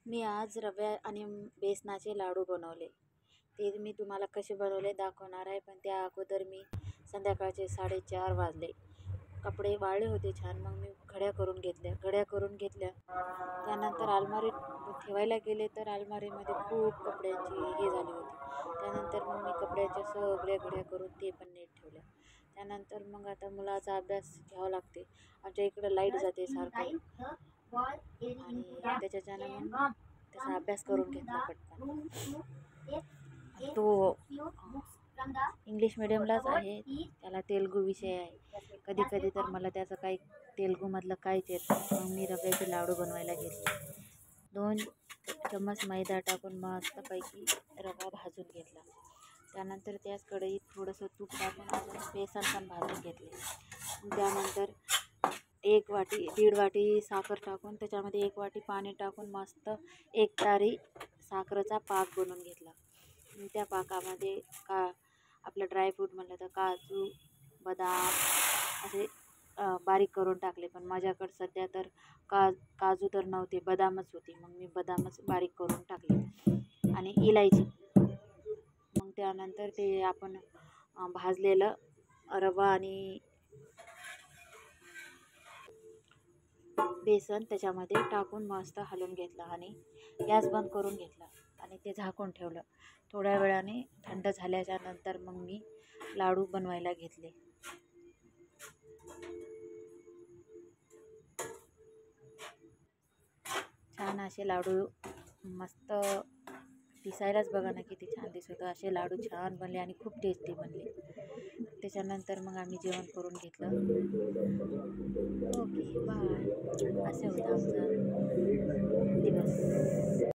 मी आज रव्या आणि बेसनाचे लाडू बनवले. ते मी तुम्हाला कसे बनवले दाखवणार आहे. पण त्या अगोदर मी संध्याकाळचे 4:30 वाजले. कपडे वाळले होते छान. मग मी घड्या करून घेतल्या. त्यानंतर अलमारीत ठेवायला गेले तर अलमारीमध्ये खूप कपड्यांची हे झाली होती. त्यानंतर मग मी कपड्यांच्या सगळ्या घड्या करून ते पण नीट ठेवल्या. त्यानंतर मग आता मुलाचा अभ्यास घ्यावा लागते. आमच्या इकडं लाईट जाते सारखं आणि त्याच्याच्यानं मग त्याचा अभ्यास करून घेतला पटकन. तो इंग्लिश मिडियमलाच आहे. त्याला तेलुगू विषय आहे. कधी कधी तर मला त्याचं काही तेलुगूमधलं काहीच येत नाही. मग मी रव्याचे लाडू बनवायला घेतले. 2 चम्मच मैदा टाकून मस्तपैकी रवा भाजून घेतला. त्यानंतर त्याच कढईत थोडंसं तूप टाकून अजून बेसन पण भाजून घेतले. त्यानंतर 1 वाटी साखर टाकून त्याच्यामध्ये 1 वाटी पाणी टाकून मस्त 1 तारी साखरेचा पाक बनवून घेतला. त्या पाकामध्ये आपलं ड्रायफ्रूट म्हणलं तर काजू, बदाम असे बारीक करून टाकले. पण माझ्याकडं सध्या तर काजू तर नव्हते, बदामच होते. मग मी बदामच बारीक करून टाकले आणि इलायची. मग त्यानंतर ते आपण भाजलेलं रवा आणि बेसन त्याच्यामध्ये टाकून मस्त हलवून घेतलं आणि गॅस बंद करून घेतला आणि ते झाकून ठेवलं. थोड्या वेळाने थंड झाल्याच्या नंतर मग मी लाडू बनवायला घेतले. छान असे लाडू मस्त दिसायलाच बघा ना किती छान दिसत. असे लाडू छान बनले आणि खूप टेस्टी बनले. त्याच्यानंतर मग आम्ही जेवण करून घेतलं. Okay bye. असं होतं आमचं